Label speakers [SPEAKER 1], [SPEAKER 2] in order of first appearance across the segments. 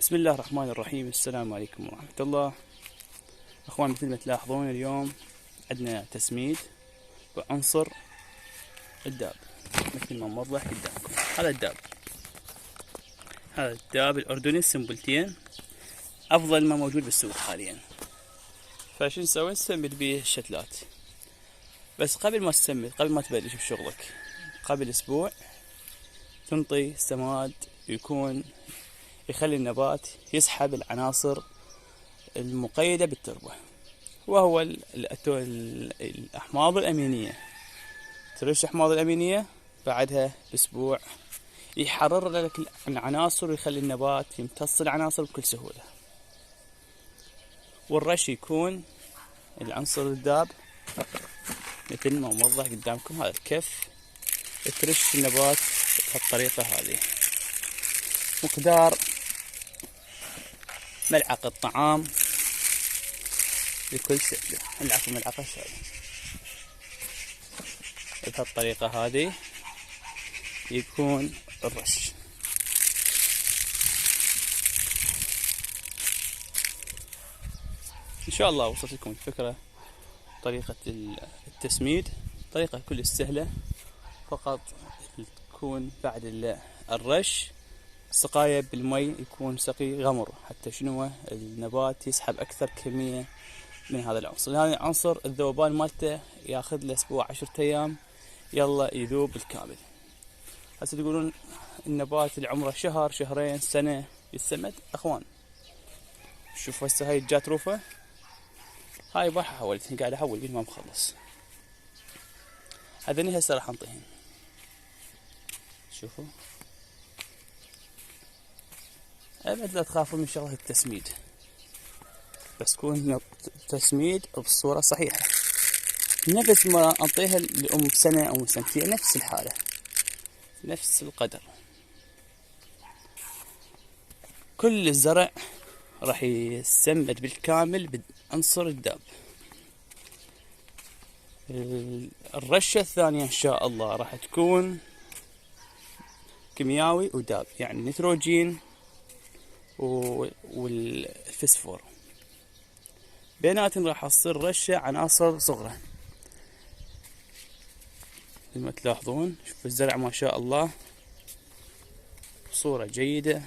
[SPEAKER 1] بسم الله الرحمن الرحيم. السلام عليكم ورحمة الله. أخوان، مثل ما تلاحظون اليوم عندنا تسميد بعنصر الداب مثل ما موضح قدامكم. هذا الداب الأردني السنبلتين، أفضل ما موجود بالسوق حاليا. فشو نسوي؟ نسمد به الشتلات. بس قبل ما تبلش بشغلك، قبل أسبوع تنطي سماد يخلي النبات يسحب العناصر المقيدة بالتربة، وهو الأحماض الأمينية. ترش أحماض الأمينية، بعدها بأسبوع يحرر لك العناصر ويخلي النبات يمتص العناصر بكل سهولة. والرش يكون العنصر الذاب مثل ما موضح قدامكم. هذا الكف ترش النبات بهالطريقة هذه. مقدار ملعقة طعام لكل سلة، ملعقة شاي. بهالطريقة هذه يكون الرش. إن شاء الله وصلت لكم الفكرة. طريقة التسميد طريقة كلش سهلة، فقط تكون بعد الرش سقاية بالمي، يكون سقي غمر حتى النبات يسحب أكثر كمية من هذا العنصر. هذا العنصر الذوبان مالته ياخذ له أسبوع 10 أيام يلا يذوب بالكامل. هسه تقولون النبات اللي عمره شهر شهرين سنة يتسمد. أخوان شوفوا هسه هاي الجات روفة، هاي ما حولت، قاعد أحول قبل ما مخلص. هذني هسه راح انطيهن. شوفوا، أبد لا تخافوا من شغلة التسميد، بس تكون تسميد بالصورة الصحيحة. نفس ما أنطيها لأم سنة أو سنتين، نفس الحالة، نفس القدر. كل الزرع راح يسمد بالكامل بعنصر الداب. الرشة الثانية إن شاء الله راح تكون كيميائي وداب، يعني نيتروجين والفسفور. بيناتهم راح تصير رشة عناصر صغرى. مثل ما تلاحظون، شوفوا الزرع ما شاء الله بصورة جيدة،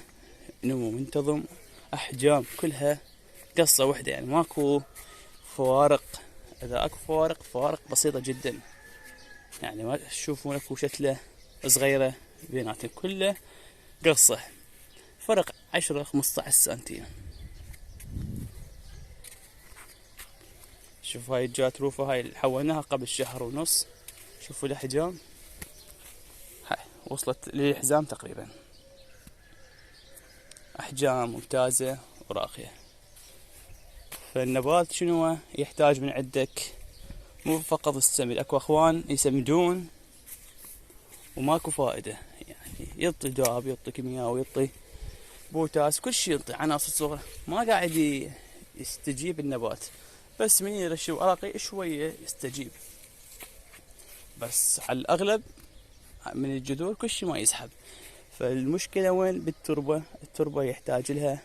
[SPEAKER 1] نمو منتظم، أحجام كلها قصة واحدة، يعني ماكو فوارق. إذا أكو فوارق بسيطة جدا، يعني ما تشوفون أكو شتلة صغيرة بيناتهم، كله قصة فرق 10-15 سنتيم. شوفوا هاي الجات روفة، هاي اللي حولناها قبل شهر ونص. شوفوا الأحجام، هاي وصلت للحزام تقريبا. أحجام ممتازة وراقية. فالنبات شنو يحتاج من عندك؟ مو فقط السمد. اكو اخوان يسمدون وماكو فائدة، يعني يعطي داب، يعطي كيمياء، ويعطي بوتاس، كل شيء يعطي عناصر صغرى، ما قاعد يستجيب النبات. بس من يرش ورقي شوية يستجيب، بس على الأغلب من الجذور كل شيء ما يسحب. فالمشكلة وين؟ بالتربة. التربة يحتاج لها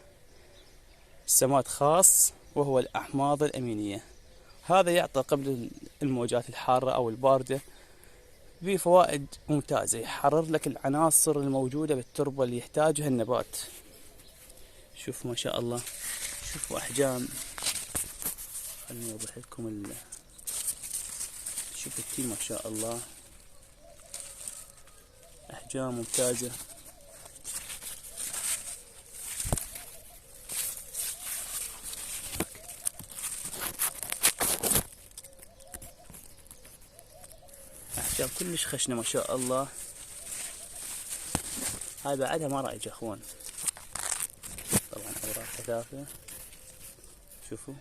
[SPEAKER 1] سماد خاص، وهو الأحماض الأمينية. هذا يعطى قبل الموجات الحارة أو الباردة بفوائد ممتازة، يحرر لك العناصر الموجودة بالتربة اللي يحتاجها النبات. شوفوا ما شاء الله، شوفوا أحجام. خليني أوضح لكم شوفوا التين ما شاء الله، أحجام ممتازة. أحجام كلش خشنة ما شاء الله. هاي بعدها ما رايج يا أخوان، طبعا أوراق كثافة. شوفوا.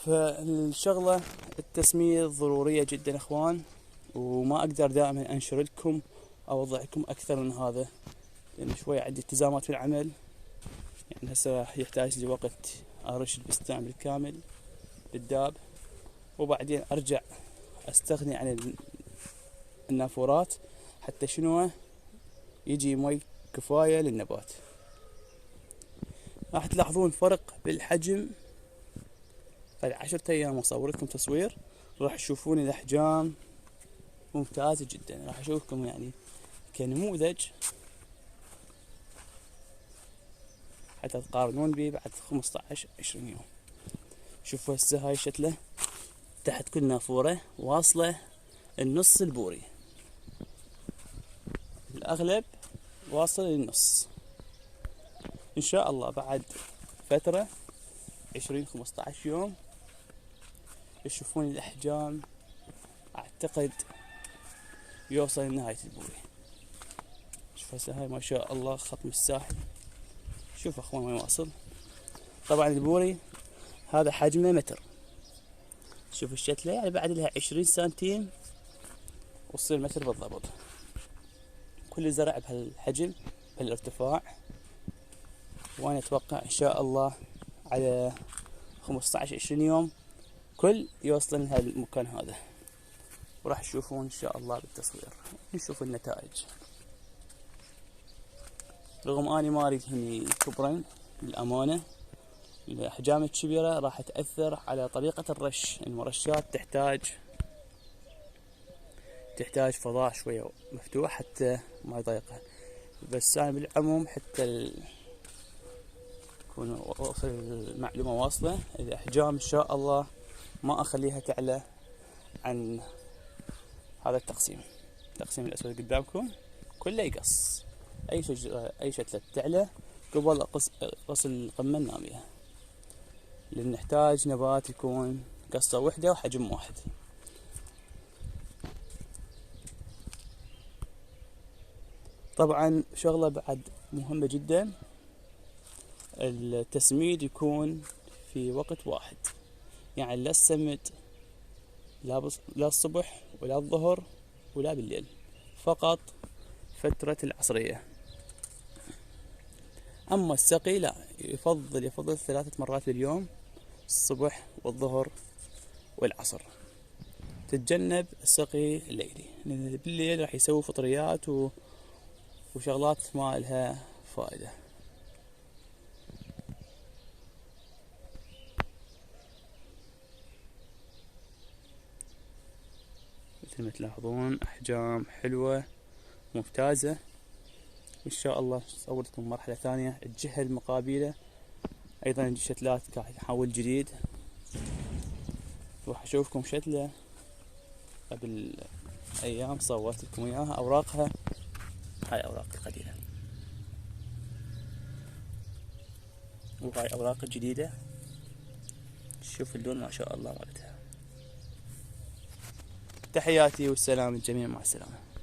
[SPEAKER 1] فالشغلة التسميد ضرورية جدا أخوان، وما أقدر دائما أنشر لكم أوضح لكم أكثر من هذا، لأن شوية عندي التزامات في العمل. يعني هسه راح يحتاج لي وقت أرش البستان بالكامل بالداب، وبعدين أرجع أستغني عن النافورات حتى يجي مي كفاية للنبات. راح تلاحظون فرق بالحجم. بعد 10 أيام أصور لكم تصوير راح تشوفون الأحجام ممتازة جدا. راح أشوفكم يعني كنموذج حتى تقارنون به بعد 15-20 يوم. شوفوا هسه هاي شتلة تحت كل نافورة واصلة النص البوري، الأغلب واصل للنص. إن شاء الله بعد فترة 20-15 يوم تشوفون الأحجام أعتقد يوصل لنهاية البوري. شوف هسه هاي ما شاء الله خط من الساحل. شوف أخوان وين واصل. طبعا البوري هذا حجمه متر. شوف الشتلة يعني بعد لها 20 سنتيم وتصير متر بالضبط. كل زرع بهالحجم بهالارتفاع، وانا اتوقع ان شاء الله على 15-20 يوم كل يوصل لهذا المكان هذا. وراح تشوفون ان شاء الله بالتصوير نشوف النتائج. رغم اني ما اريد هني كبرين للامانه، الاحجام الكبيره راح تاثر على طريقه الرش. المرشات تحتاج فضاء شويه مفتوح حتى ما يضايقها. بس انا بالعموم حتى تكون المعلومه واصله، الاحجام ان شاء الله ما اخليها تعلى عن هذا التقسيم الاسود قدامكم كله يقص. اي شتلة تعلى قبل قص القمة النامية، لان نحتاج نبات يكون قصة وحدة وحجم واحد. طبعا شغلة بعد مهمة جدا، التسميد يكون في وقت واحد، يعني لا السمد لا الصبح ولا الظهر ولا بالليل، فقط فترة العصرية. أما السقي لا، يفضل 3 مرات باليوم، الصبح والظهر والعصر. تتجنب السقي الليلي، لأن بالليل راح يسوي فطريات وشغلات ما لها فائدة. مثل ما تلاحظون أحجام حلوة ممتازة. إن شاء الله أصور لكم مرحلة ثانية الجهة المقابلة أيضا شتلات قاعد نحاول جديد. راح أشوفكم شتلة قبل أيام صورت لكم إياها، أوراقها هاي أوراق القديمة وهاي أوراق الجديدة. شوف اللون ما شاء الله مالتها. تحياتي والسلام الجميع، مع السلامة.